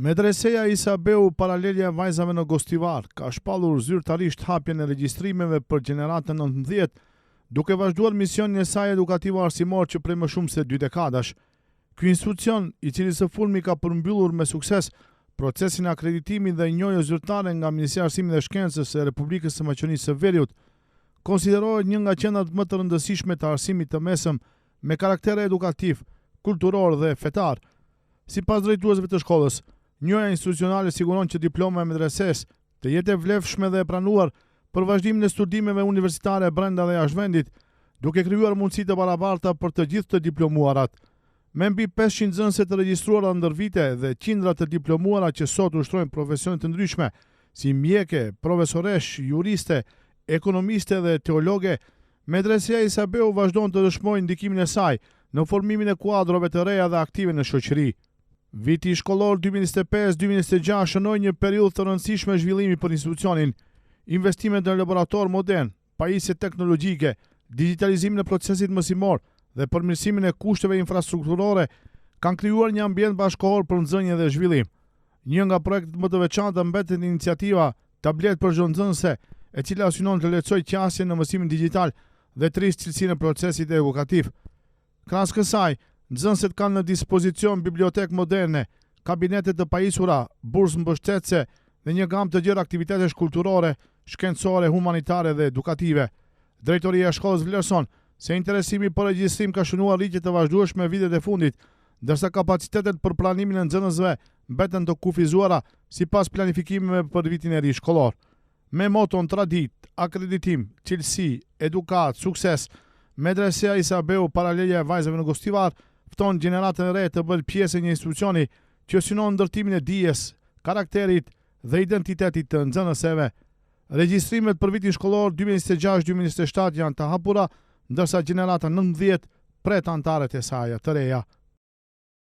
Medreseja Isabeu Paralelja e Vajzave në Gostivar ka shpallur zyrtarisht hapjen e regjistrimeve për gjeneratën 19, duke vazhduar misionin e saj edukativo-arsimor që prej më shumë se 2 dekadash. Ky institucion, i cili së fundmi ka përmbyllur me sukses procesin e akreditimit dhe njojë zyrtare nga Ministria e Arsimit dhe Shkencës e Republikës së Maqedonisë së Veriut, konsiderohet një nga qendrat më të rëndësishme të arsimit të mesëm me karakter edukativ, kulturor dhe fetar. Sipas drejtuesve të shkollës, njoja institucionale siguron që diploma e medreses të jetë e vlefshme dhe e pranuar për vazhdimin e studimeve universitare brenda dhe jashtë vendit, duke krijuar mundësi të barabarta për të gjithë të diplomuarat. Me mbi 500 nxënëse të regjistruara ndër vite dhe qindra të diplomuara që sot ushtrojnë profesione të ndryshme, si mjeke, profesoresh, juriste, ekonomiste dhe teologe, Medreseja Isabeu vazhdon të dëshmojë ndikimin e saj në formimin e kuadrove të reja dhe aktive në shoqëri. Viti shkollor 2025-2026 shënoi një periudhë të rëndësishme zhvillimi për institucionin. Investimet në laborator modern, pajisje teknologjike, digitalizimin e procesit mësimor dhe përmirësimin e kushteve infrastrukturore kanë krijuar një ambient bashkëkohor për nxënje dhe zhvillim. Një nga projektet më të veçanta mbetet iniciativa Tablet për çdo nxënëse, e cila synon të lehtësojë qasjen në mësimin digjital dhe të rrisë cilësinë e procesit edukativ. Krahas kësaj, nxënësit kanë në dispozicion bibliotekë moderne, kabinete të pajisura, bursë mbështetëse dhe një gamë të gjerë aktivitetesh kulturore, shkencore, humanitare dhe edukative. Drejtoria e shkollës vlerëson se interesimi për regjistrim ka shënuar rritje të vazhdueshme vitet e fundit, ndërsa kapacitetet për pranimin e nxënësve mbeten të kufizuara sipas planifikimeve për vitin e ri shkollor. Me moton tradit, akreditim, cilësi, edukat, sukses, Medreseja Isabeu Paralelja e Vajzave në Gostivar fton gjeneratën e re të bërë pjesë e një institucioni që synon ndërtimin e dijes, karakterit dhe identitetit të nxënëseve. Regjistrimet për vitin shkollor 2026-2027 janë të hapura, ndërsa gjenerata 19 pret antarët e saj të reja.